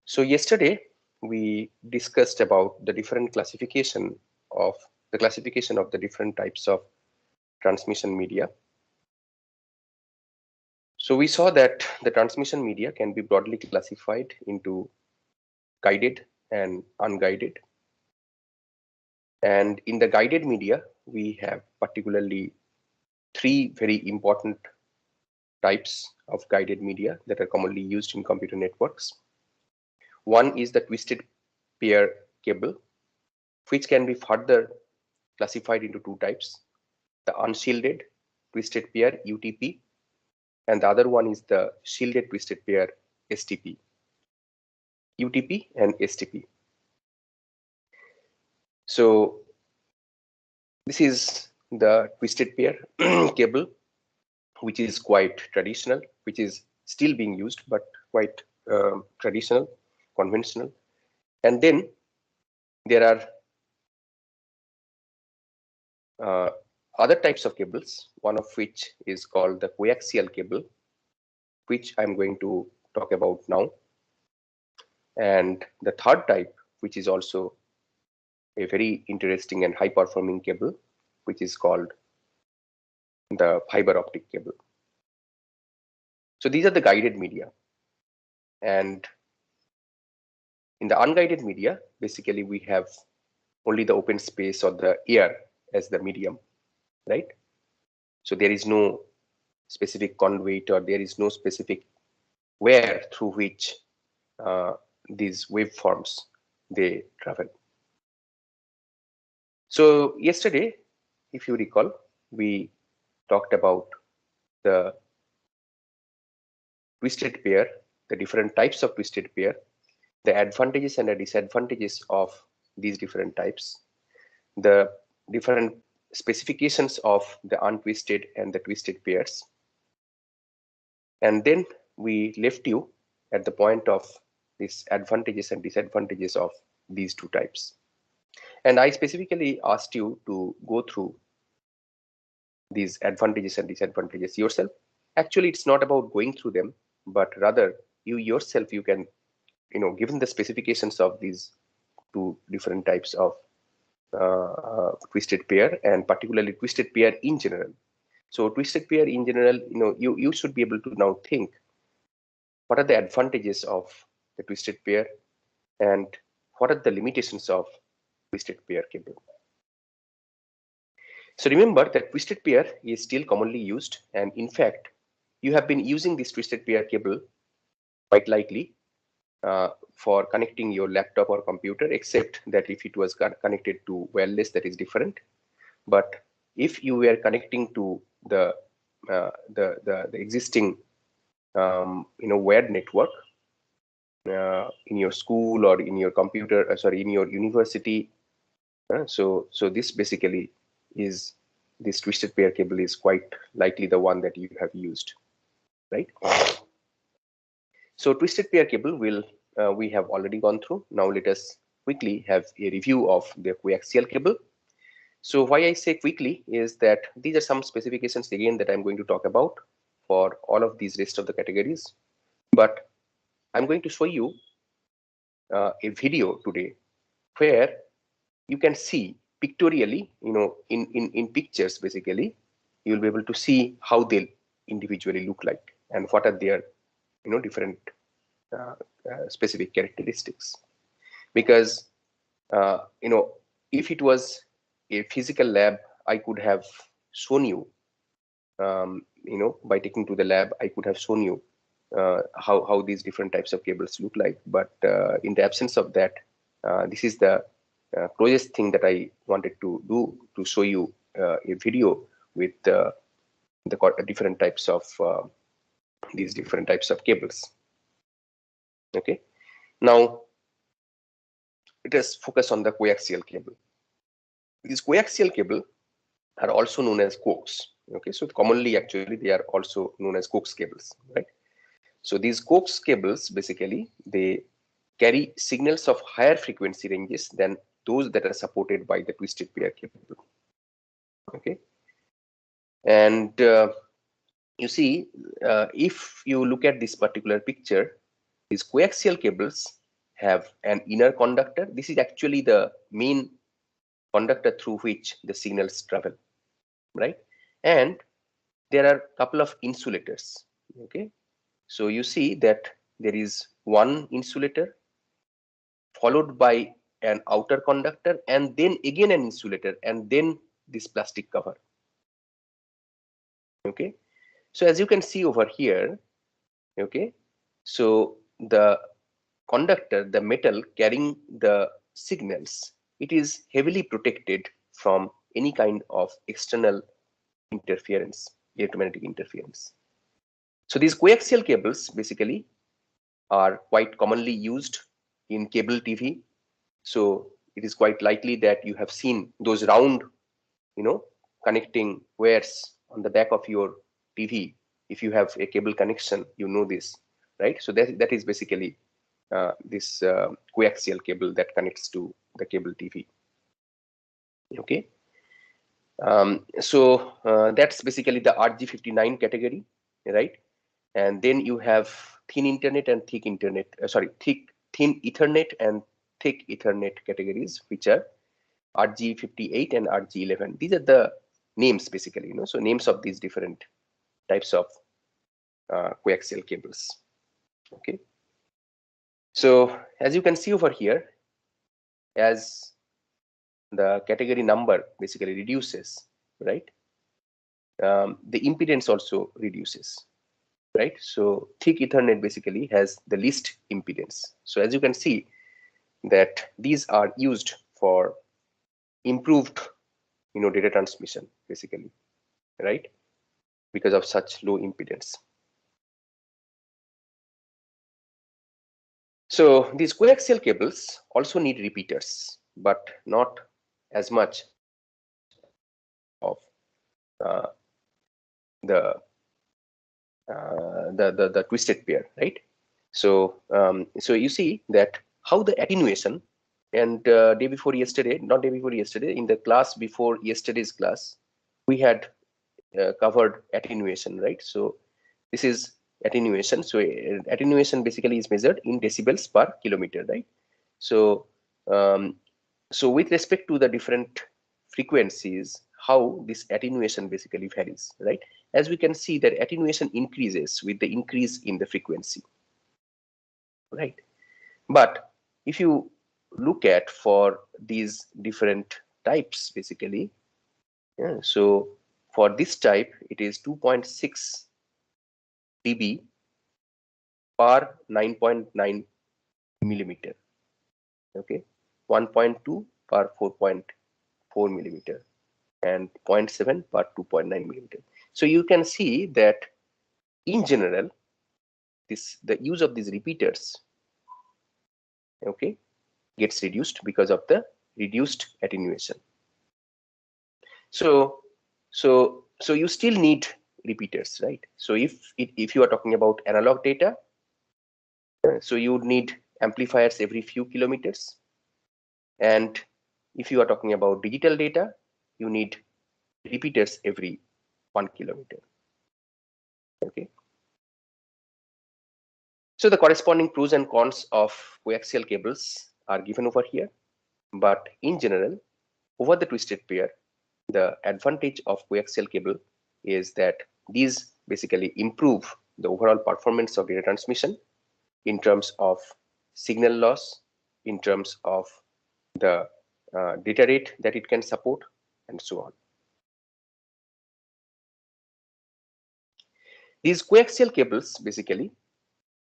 So yesterday we discussed about the different classification of the different types of transmission media. So we saw that the transmission media can be broadly classified into guided and unguided. And in the guided media, we have particularly three very important types of guided media that are commonly used in computer networks. One is the twisted pair cable, which can be further classified into two types: the unshielded twisted pair UTP, and the other one is the shielded twisted pair STP. UTP and STP. So this is the twisted pair cable, which is quite traditional, which is still being used, but quite traditional, conventional. And then there are other types of cables, one of which is called the coaxial cable, which I'm going to talk about now. And the third type, which is also a very interesting and high performing cable, which is called the fiber optic cable. So these are the guided media. And in the unguided media, basically we have only the open space or the air as the medium, right? So there is no specific conduit, or there is no specific wire through which these waveforms they travel. So yesterday, if you recall, we talked about the twisted pair, the different types of twisted pair, the advantages and the disadvantages of these different types, the different specifications of the untwisted and the twisted pairs. And then we left you at the point of these advantages and disadvantages of these two types. And I specifically asked you to go through these advantages and disadvantages yourself. Actually, it's not about going through them, but rather you yourself, you can, given the specifications of these two different types of twisted pair, and particularly twisted pair in general. So twisted pair in general, you should be able to now think, what are the advantages of the twisted pair, and what are the limitations of twisted pair cable. So remember that twisted pair is still commonly used, and in fact, you have been using this twisted pair cable quite likely for connecting your laptop or computer, except that if it was connected to wireless, that is different. But if you were connecting to the existing wired network in your school or in your computer, in your university, so this basically is, this twisted pair cable is quite likely the one that you have used, right? So twisted pair cable will we have already gone through. Now let us quickly have a review of the coaxial cable. So why I say quickly is that these are some specifications again that I'm going to talk about for all of these rest of the categories. But I'm going to show you a video today where you can see pictorially, in pictures, basically, you'll be able to see how they individually look like and what are their, different specific characteristics. Because, if it was a physical lab, I could have shown you, by taking to the lab, I could have shown you how these different types of cables look like. But in the absence of that, this is the closest thing that I wanted to do, to show you a video with the different types of these different types of cables. Okay, now let us focus on the coaxial cable. These coaxial cable are also known as coax. Okay, so commonly actually they are also known as coax cables, right? So these coax cables, basically, they carry signals of higher frequency ranges than those that are supported by the twisted pair cable. Okay, and you see, if you look at this particular picture, these coaxial cables, have an inner conductor. This is actually the main conductor through which the signals travel, right? And there are a couple of insulators. Okay, so you see that there is one insulator followed by an outer conductor, and then again an insulator, and then this plastic cover. Okay, so as you can see over here, okay, so the conductor, the metal carrying the signals, it is heavily protected from any kind of external interference, electromagnetic interference. So these coaxial cables basically are quite commonly used in cable TV. So it is quite likely that you have seen those round, connecting wires on the back of your TV. If you have a cable connection, you know this, right? So that is basically this coaxial cable that connects to the cable TV. Okay. So that's basically the RG59 category, right? And then you have thin Ethernet and thick Ethernet, thin Ethernet and thick Ethernet categories, which are RG58 and RG11. These are the names basically, so names of these different types of coaxial cables. Okay. So as you can see over here, as the category number basically reduces, right? The impedance also reduces, right? So thick Ethernet basically has the least impedance. So as you can see that these are used for improved, data transmission basically, right? Because of such low impedance. So these coaxial cables also need repeaters, but not as much of uh, the, the twisted pair, right? So so you see that how the attenuation, and day before yesterday, not day before yesterday, in the class before yesterday's class, we had covered attenuation, right? So this is attenuation. So attenuation basically is measured in decibels per kilometer, right? So so with respect to the different frequencies, how this attenuation basically varies, right? As we can see that attenuation increases with the increase in the frequency, right? But if you look at for these different types basically, yeah, so for this type it is 2.6 dB per 9.9 millimeter, okay, 1.2 per 4.4 millimeter, and 0.7 per 2.9 millimeter. So you can see that in general, the use of these repeaters, okay, gets reduced because of the reduced attenuation. So so you still need repeaters, right? So if you are talking about analog data, so you would need amplifiers every few kilometers, and if you are talking about digital data, you need repeaters every 1 kilometer. Okay. So the corresponding pros and cons of coaxial cables are given over here, but in general, over the twisted pair, the advantage of coaxial cable is that these basically improve the overall performance of data transmission in terms of signal loss, in terms of the data rate that it can support, and so on. These coaxial cables basically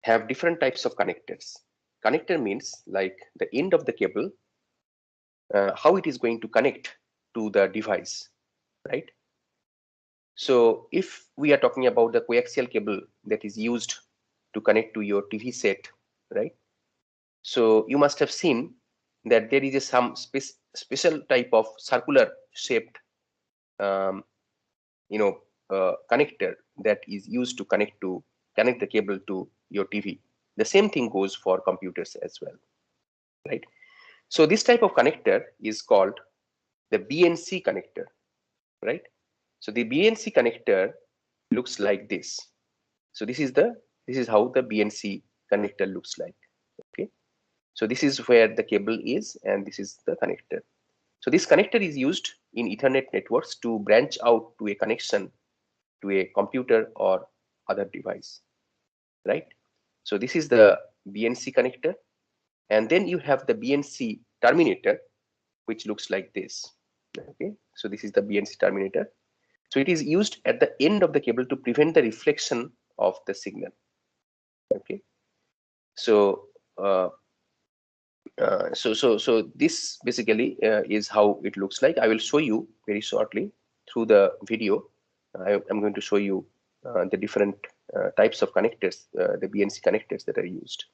have different types of connectors. Connector means like the end of the cable, how it is going to connect to the device, right? So if we are talking about the coaxial cable that is used to connect to your TV set, right? So you must have seen that there is some special type of circular shaped, um, connector that is used to connect the cable to your TV. The same thing goes for computers as well, right? So this type of connector is called the BNC connector, right? So the BNC connector looks like this. So this is how the BNC connector looks like. Okay. So this is where the cable is, and this is the connector. So this connector is used in Ethernet networks to branch out to a connection to a computer or other device, right? So this is the BNC connector, and then you have the BNC terminator, which looks like this. Okay, so this is the BNC terminator. So it is used at the end of the cable to prevent the reflection of the signal. Okay, so so this basically is how it looks like. I will show you very shortly through the video. I'm going to show you the different types of connectors, the BNC connectors that are used.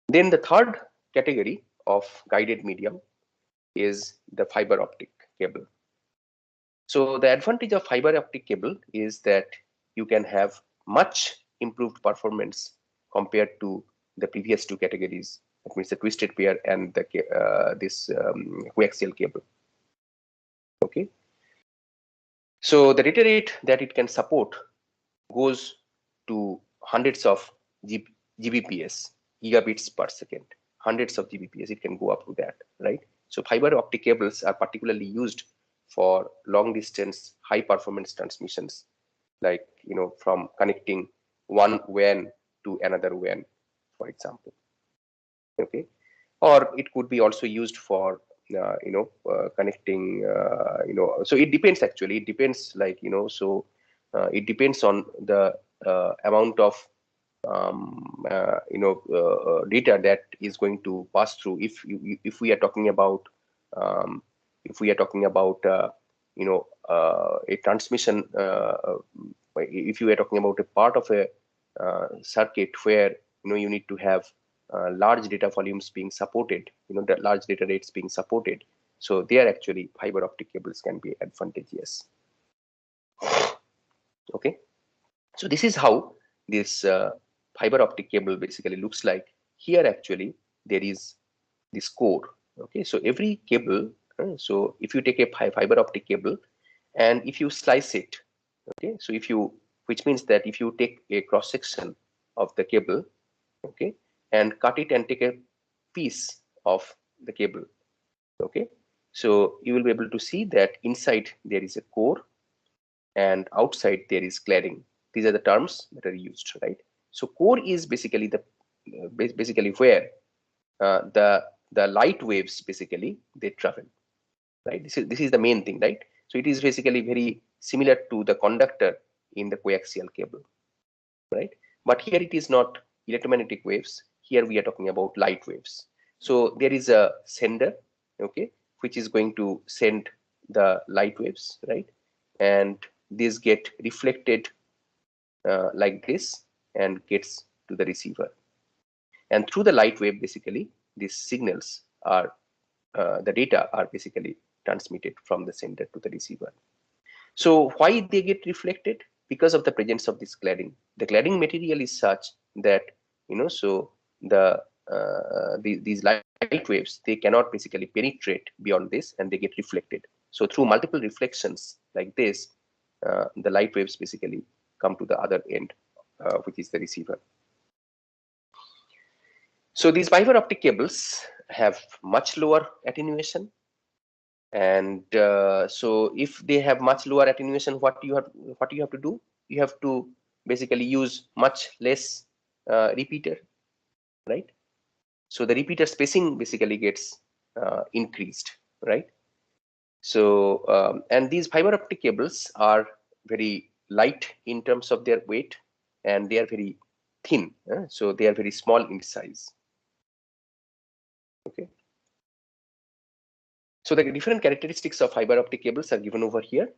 Then the third category of guided medium is the fiber optic cable. So the advantage of fiber optic cable is that you can have much improved performance compared to the previous two categories. That means the twisted pair and the this coaxial cable. Okay. So the data rate that it can support goes to hundreds of Gbps, gigabits per second. Hundreds of Gbps, it can go up to that, right? So fiber optic cables are particularly used for long distance, high performance transmissions, like from connecting one WAN to another WAN, for example. Okay, or it could be also used for connecting. So it depends actually. It depends, like so it depends on the amount of data that is going to pass through. If we are talking about a transmission, if you are talking about a part of a circuit where you need to have large data volumes being supported, the large data rates being supported, so there actually fiber optic cables can be advantageous. Okay, so this is how this fiber optic cable basically looks like. Here actually there is this core. Okay, so every cable, so if you take a fiber optic cable and if you slice it, okay, so which means that if you take a cross section of the cable, okay, and cut it and take a piece of the cable, okay, so you will be able to see that inside there is a core and outside there is cladding. These are the terms that are used, right? So core is basically basically where the light waves basically they travel, right? This is the main thing, right? So it is basically very similar to the conductor in the coaxial cable, right? But here it is not electromagnetic waves. Here we are talking about light waves. So there is a sender, okay, which is going to send the light waves, right? And these get reflected like this and gets to the receiver. And through the light wave, basically, these signals are, the data are basically transmitted from the sender to the receiver. So why they get reflected? Because of the presence of this cladding. The cladding material is such that, so these light waves, they cannot basically penetrate beyond this and they get reflected. So through multiple reflections like this, the light waves basically come to the other end, which is the receiver. So these fiber optic cables have much lower attenuation, and so if they have much lower attenuation, what you have to do? You have to basically use much less repeater, right? So the repeater spacing basically gets increased, right? So and these fiber optic cables are very light in terms of their weight, and they are very thin, so they are very small in size. Okay, so the different characteristics of fiber optic cables are given over here.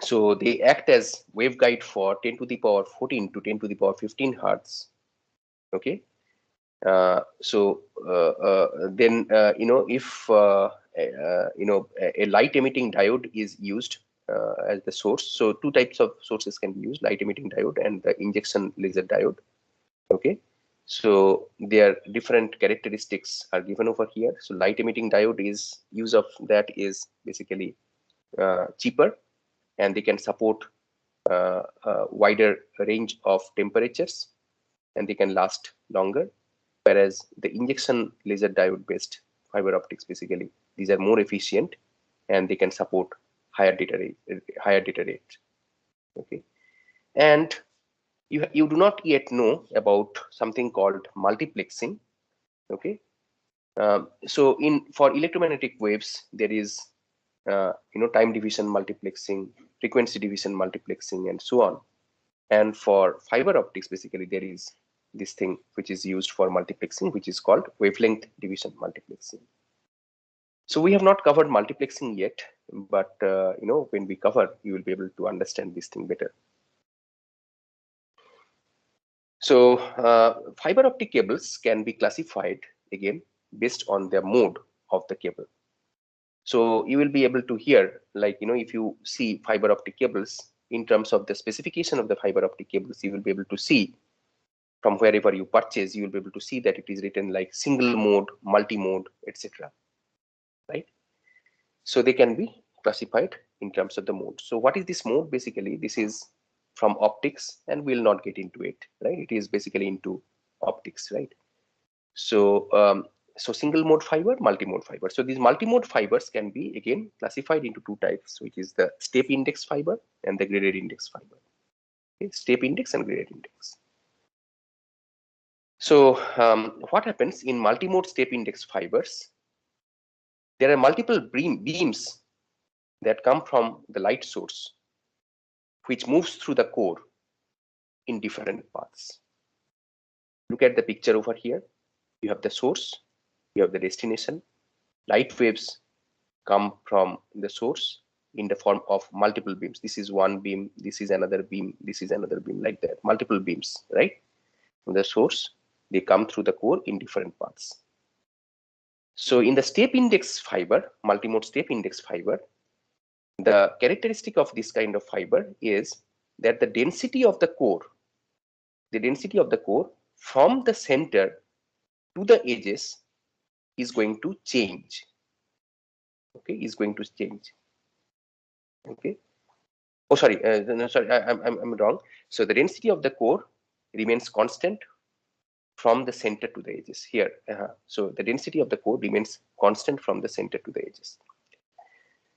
So they act as waveguide for 10 to the power 14 to 10 to the power 15 hertz. Okay, then if a light emitting diode is used as the source, so two types of sources can be used: light emitting diode and the injection laser diode. Okay, so their different characteristics are given over here. So light emitting diode is use of that is basically cheaper, and they can support a wider range of temperatures. and they can last longer. Whereas the injection laser diode based fiber optics, basically, these are more efficient and they can support higher data rate. Okay, and you do not yet know about something called multiplexing. Okay, so for electromagnetic waves, there is time division multiplexing, frequency division multiplexing, and so on. And for fiber optics, basically, there is this thing which is used for multiplexing, which is called wavelength division multiplexing. So we have not covered multiplexing yet, but when we cover, you will be able to understand this thing better. So fiber optic cables can be classified again based on the mode of the cable. So you will be able to hear, like, if you see fiber optic cables in terms of the specification of the fiber optic cables, you will be able to see from wherever you purchase, you will be able to see that it is written like single mode, multi-mode, etc. Right? So they can be classified in terms of the mode. So what is this mode? Basically, this is from optics, and we'll not get into it. Right? It is basically into optics, right? So so single mode fiber, multi-mode fiber. So these multi-mode fibers can be again classified into two types, which is the step index fiber and the graded index fiber. Okay? Step index and graded index. So what happens in multi-mode step index fibers? There are multiple beams that come from the light source, which moves through the core in different paths. Look at the picture over here. You have the source, you have the destination. Light waves come from the source in the form of multiple beams. This is one beam, this is another beam, this is another beam, like that. Multiple beams, right? From the source, they come through the core in different paths. So in the step index fiber, multimode step index fiber, the characteristic of this kind of fiber is that the density of the core from the center to the edges is going to change. Okay, is going to change. Okay. Oh, sorry. No, sorry, I'm wrong. So the density of the core remains constant from the center to the edges here. So the density of the core remains constant from the center to the edges.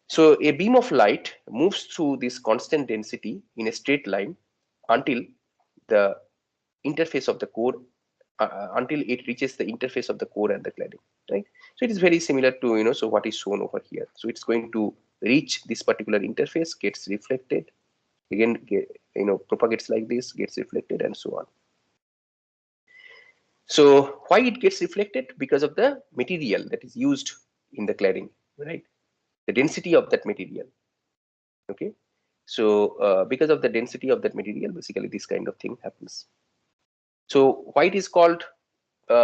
So a beam of light moves through this constant density in a straight line until the interface of the core, until it reaches the interface of the core and the cladding, right? So it is very similar to, so what is shown over here. So it's going to reach this particular interface, gets reflected, again, propagates like this, gets reflected, and so on. So why it gets reflected? Because of the material that is used in the cladding, right? The density of that material. Okay. So because of the density of that material, basically this kind of thing happens. So why it is called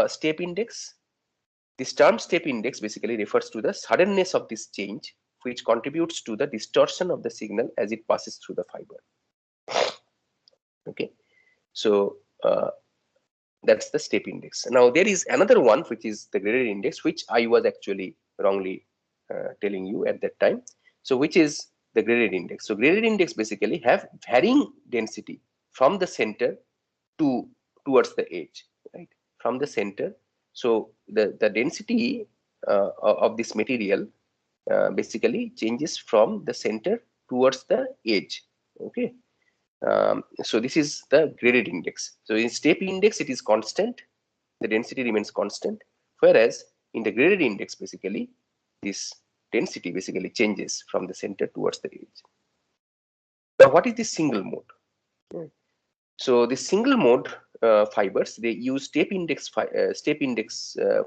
step index? This term step index basically refers to the suddenness of this change, which contributes to the distortion of the signal as it passes through the fiber. Okay. So that's the step index. Now there is another one, which is the graded index, which I was actually wrongly telling you at that time. So which is the graded index? So graded index basically have varying density from the center towards the edge, right? From the center. So the density of this material basically changes from the center towards the edge. Okay. So this is the graded index. So in step index, it is constant. The density remains constant. Whereas in the graded index, basically, this density basically changes from the center towards the edge. Now, what is this single mode? Yeah. So the single mode fibers, they use step index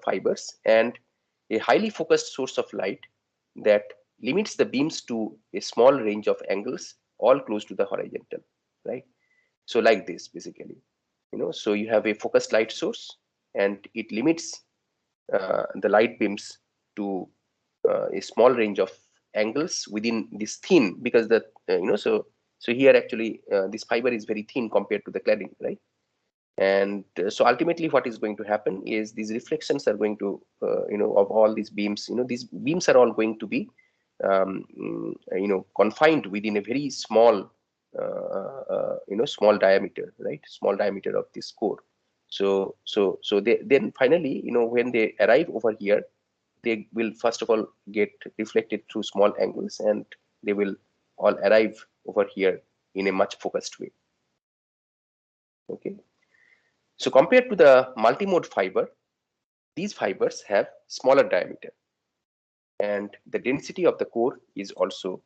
fibers and a highly focused source of light that limits the beams to a small range of angles, all close to the horizontal, right? So like this, basically, so you have a focused light source and it limits the light beams to a small range of angles within this thin, because the so here actually this fiber is very thin compared to the cladding, right? And so ultimately what is going to happen is these reflections are going to of all these beams, these beams are all going to be confined within a very small small diameter, right? Small diameter of this core. Then finally, when they arrive over here, they will first of all get reflected through small angles, and they will all arrive over here in a much focused way. Okay. So compared to the multimode fiber, these fibers have smaller diameter, and the density of the core is also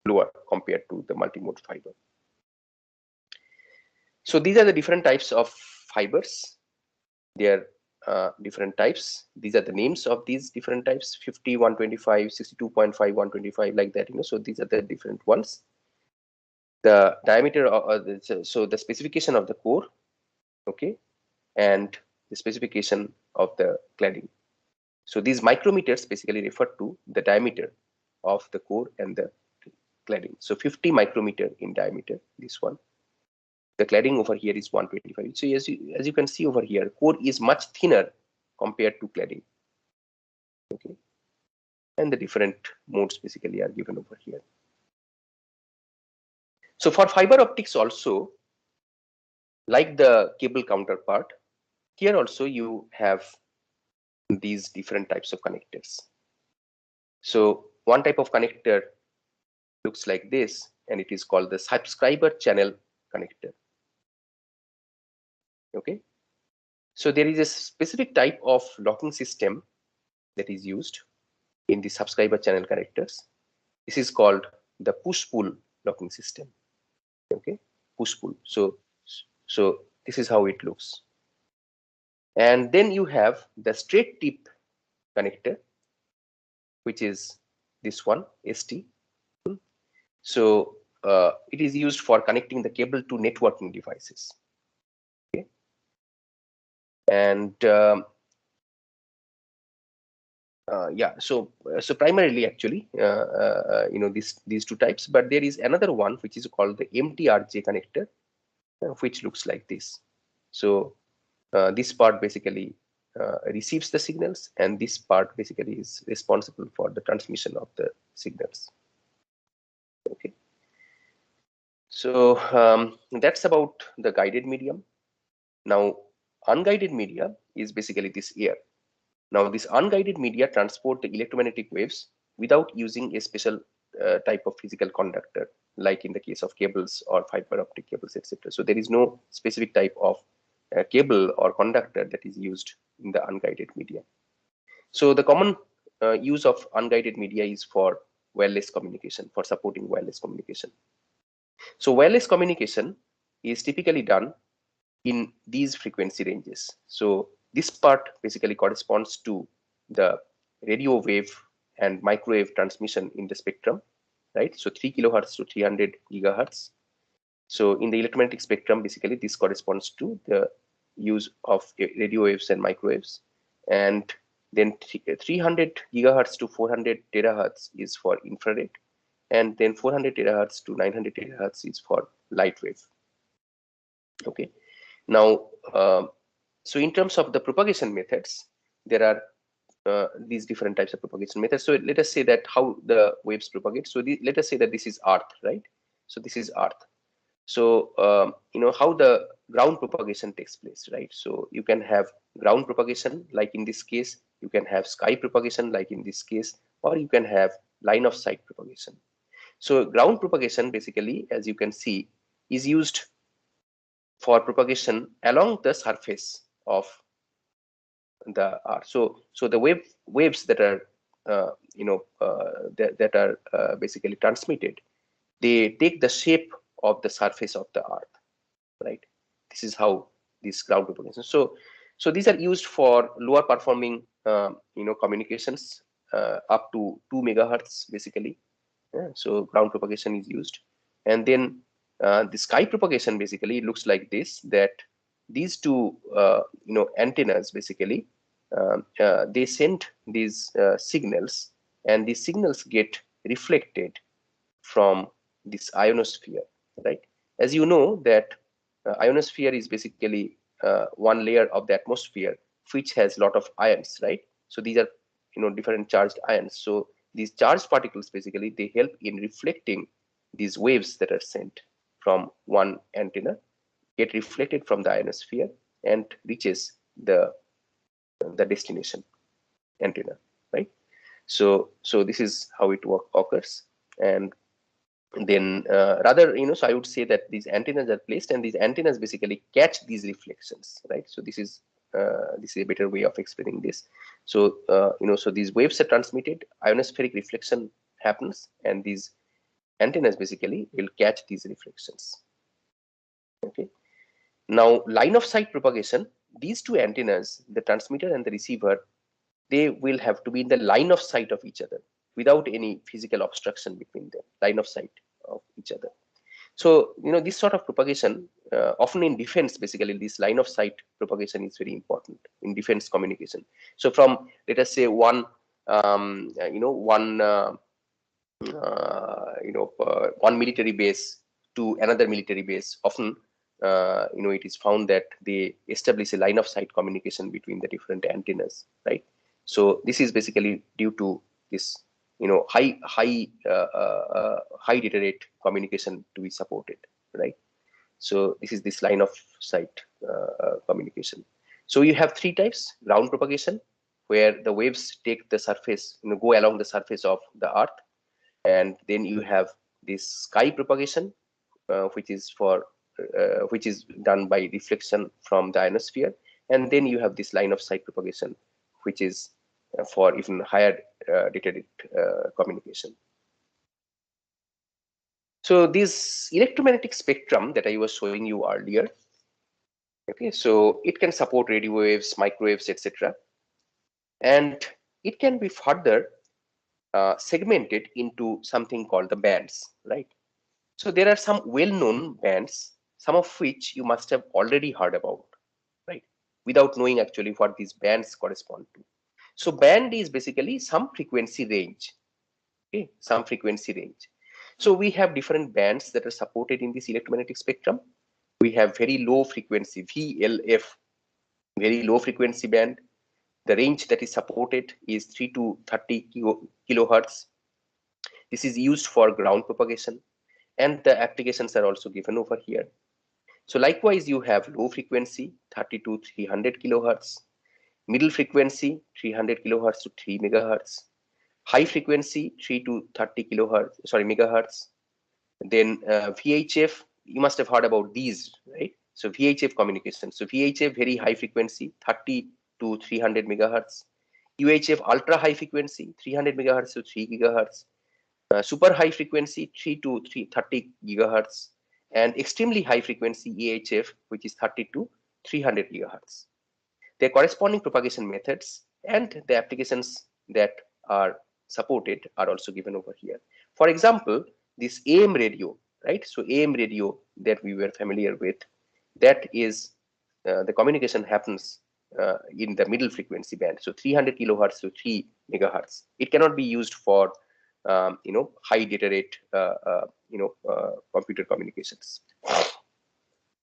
lower compared to the multimode fiber. So these are the different types of fibers. They are different types. These are the names of these different types: 50, 125, 62.5, 125, like that. So these are the different ones. The diameter, so the specification of the core, okay, and the specification of the cladding. So these micrometers basically refer to the diameter of the core and the cladding. So 50 micrometer in diameter, this one. The cladding over here is 125. So as you can see over here, core is much thinner compared to cladding. Okay, and the different modes basically are given over here. So for fiber optics also, like the cable counterpart, here also you have these different types of connectors. So one type of connector looks like this, and it is called the subscriber channel connector. Okay, so there is a specific type of locking system that is used in the subscriber channel connectors. This is called the push-pull locking system. Okay, push-pull. So this is how it looks. And then you have the straight tip connector, which is this one, ST. So it is used for connecting the cable to networking devices. Okay, and yeah, so primarily actually, these two types, but there is another one which is called the MTRJ connector, which looks like this. So this part basically receives the signals, and this part basically is responsible for the transmission of the signals. Okay, so that's about the guided medium. Now unguided media is basically this air. Now this unguided media transport the electromagnetic waves without using a special type of physical conductor, like in the case of cables or fiber optic cables, etc. So there is no specific type of cable or conductor that is used in the unguided media. So the common use of unguided media is for wireless communication, for supporting wireless communication. So wireless communication is typically done in these frequency ranges. So this part basically corresponds to the radio wave and microwave transmission in the spectrum, right? So 3 kilohertz to 300 gigahertz. So in the electromagnetic spectrum, basically this corresponds to the use of radio waves and microwaves. And then 300 gigahertz to 400 terahertz is for infrared, and then 400 terahertz to 900 terahertz is for light wave. Okay, now so in terms of the propagation methods, there are these different types of propagation methods. So let us say that how the waves propagate. So let us say that this is Earth, right? So this is Earth. So how the ground propagation takes place, right? So you can have ground propagation, like in this case. You can have sky propagation, like in this case, or you can have line of sight propagation. So ground propagation, basically, as you can see, is used for propagation along the surface of the Earth. So the waves that are that are basically transmitted, they take the shape of the surface of the Earth, right? This is how this ground propagation. So these are used for lower performing communications up to 2 megahertz basically. Yeah, so ground propagation is used, and then the sky propagation basically looks like this. That these two antennas basically they send these signals, and these signals get reflected from this ionosphere, right? As you know that ionosphere is basically one layer of the atmosphere which has a lot of ions, right? So these are different charged ions. So these charged particles basically they help in reflecting these waves that are sent from one antenna, get reflected from the ionosphere, and reaches the destination antenna, right? So this is how it occurs. And then rather, so I would say that these antennas are placed, and these antennas basically catch these reflections, right? So this is a better way of explaining this. So so these waves are transmitted, ionospheric reflection happens, and these antennas basically will catch these reflections. Okay. Now, line of sight propagation, these two antennas, the transmitter and the receiver, they will have to be in the line of sight of each other without any physical obstruction between them, line of sight of each other. So, this sort of propagation, often in defense, basically, this line of sight propagation is very important in defense communication. So, from, let us say, one military base to another military base, often it is found that they establish a line of sight communication between the different antennas, right? So this is basically due to this high data rate communication to be supported, right? So this line of sight communication. So you have three types: ground propagation, where the waves take the surface, go along the surface of the earth. And then you have this sky propagation, which is done by reflection from the ionosphere. And then you have this line of sight propagation, which is for even higher data rate communication. So this electromagnetic spectrum that I was showing you earlier, okay, so it can support radio waves, microwaves, etc. And it can be further segmented into something called the bands, right? So there are some well-known bands, some of which you must have already heard about, right? Without knowing actually what these bands correspond to. So band is basically some frequency range, okay? Some frequency range. So we have different bands that are supported in this electromagnetic spectrum. We have very low frequency, VLF, very low frequency band. The range that is supported is 3 to 30 kilohertz. This is used for ground propagation, and the applications are also given over here. So likewise, you have low frequency, 30 to 300 kilohertz, middle frequency, 300 kilohertz to 3 megahertz, high frequency, 3 to 30 megahertz. Then VHF, you must have heard about these, right? So VHF communication. So VHF, very high frequency, 30 to 300 megahertz. UHF, ultra high frequency, 300 megahertz to 3 gigahertz. Super high frequency, 3 to 330 gigahertz. And extremely high frequency EHF, which is 30 to 300 gigahertz. Their corresponding propagation methods and the applications that are supported are also given over here. For example, this AM radio, right? So AM radio that we were familiar with, that is the communication happens in the middle frequency band, so 300 kilohertz to 3 megahertz. It cannot be used for high data rate computer communications.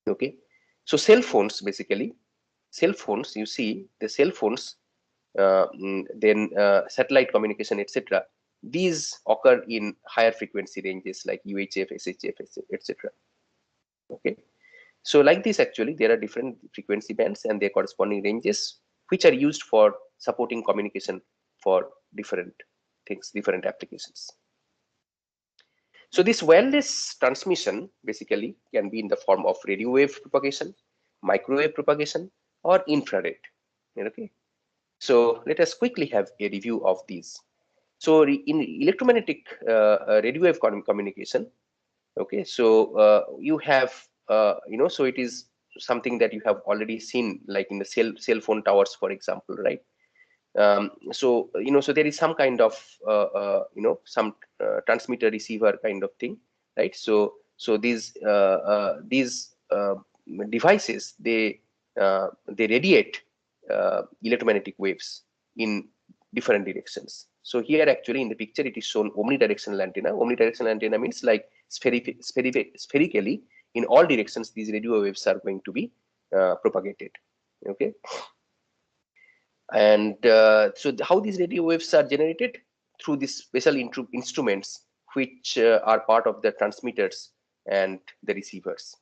Okay, so cell phones, basically cell phones, you see the cell phones, then satellite communication, etc. These occur in higher frequency ranges like UHF, SHF, etc. Okay, so like this, actually there are different frequency bands and their corresponding ranges, which are used for supporting communication for different things, different applications. So this wireless transmission basically can be in the form of radio wave propagation, microwave propagation, or infrared. Okay, so let us quickly have a review of these. So in electromagnetic radio wave communication, okay, so you have so it is something that you have already seen, like in the cell phone towers, for example, right? So so there is some kind of some transmitter receiver kind of thing, right? So these devices, they radiate electromagnetic waves in different directions. So here actually in the picture it is shown omnidirectional antenna. Omnidirectional antenna means like spherically in all directions these radio waves are going to be propagated. Okay. And so how these radio waves are generated? Through these special instruments which are part of the transmitters and the receivers.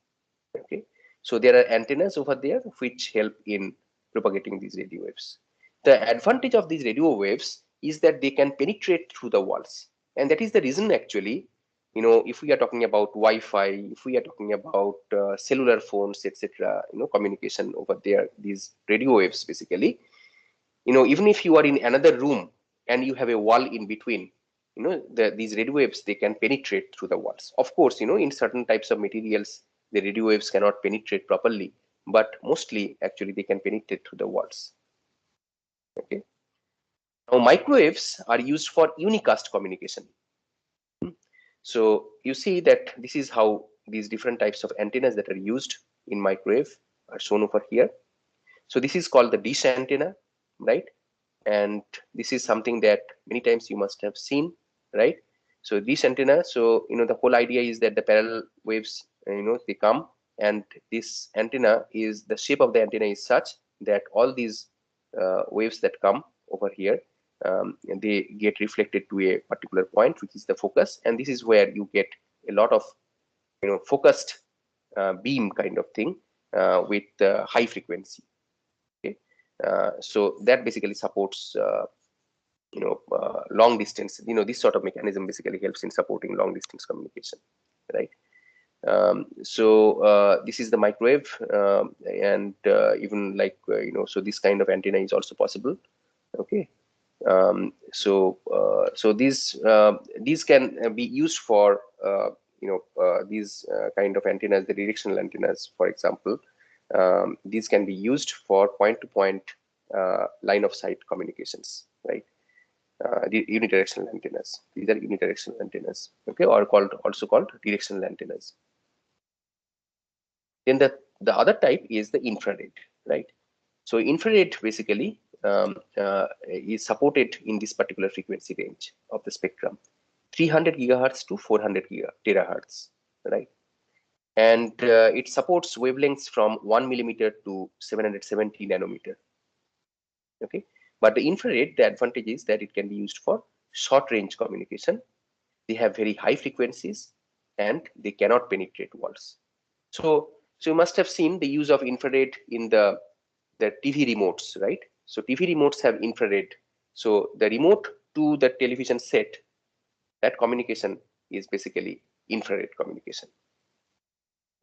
Okay, So there are antennas over there which help in propagating these radio waves. The advantage of these radio waves is that they can penetrate through the walls, and that is the reason actually, if we are talking about Wi-Fi, if we are talking about cellular phones, etc., communication over there, these radio waves basically, even if you are in another room and you have a wall in between, these radio waves, they can penetrate through the walls. Of course, in certain types of materials, the radio waves cannot penetrate properly, but mostly actually they can penetrate through the walls. Okay. Now microwaves are used for unicast communication. So you see that this is how these different types of antennas that are used in microwave are shown over here. So this is called the dish antenna, right? And this is something that many times you must have seen, right? So this antenna, so the whole idea is that the parallel waves, they come, and this antenna is, the shape of the antenna is such that all these waves that come over here, they get reflected to a particular point, which is the focus, and this is where you get a lot of focused beam kind of thing with high frequency. Okay, so that basically supports long distance. This sort of mechanism basically helps in supporting long distance communication, right? So this is the microwave, and even like so this kind of antenna is also possible. Okay. So these can be used for these kind of antennas, the directional antennas, for example. These can be used for point-to-point line of sight communications, right? The unidirectional antennas. These are unidirectional antennas, okay, or also called directional antennas. Then the other type is the infrared, right? So infrared basically is supported in this particular frequency range of the spectrum, 300 gigahertz to 400 terahertz, right? And it supports wavelengths from 1 millimeter to 770 nanometer. Okay, but the infrared, the advantage is that it can be used for short range communication. They have very high frequencies and they cannot penetrate walls. So you must have seen the use of infrared in the TV remotes, right? So TV remotes have infrared. So the remote to the television set, that communication is basically infrared communication.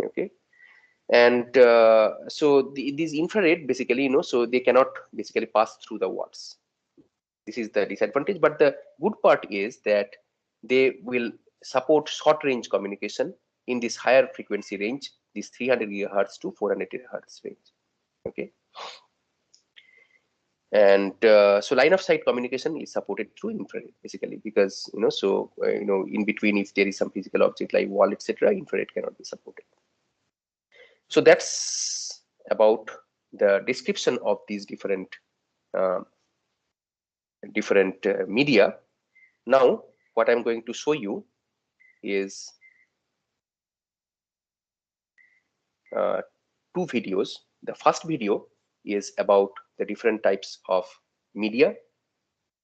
Okay, and so these infrared basically, so they cannot basically pass through the walls. This is the disadvantage, but the good part is that they will support short range communication in this higher frequency range, this 300 gigahertz to 400 gigahertz range. Okay, and so line of sight communication is supported through infrared basically, because in between, if there is some physical object like wall, etc., infrared cannot be supported. So that's about the description of these different media. Now what I'm going to show you is two videos. The first video is about the different types of media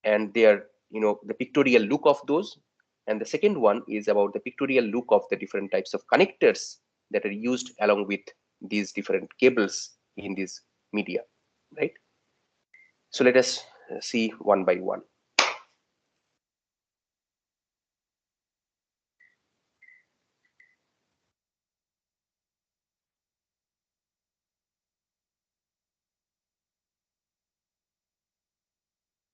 and their the pictorial look of those, and the second one is about the pictorial look of the different types of connectors that are used along with these different cables in this media, right? So let us see one by one.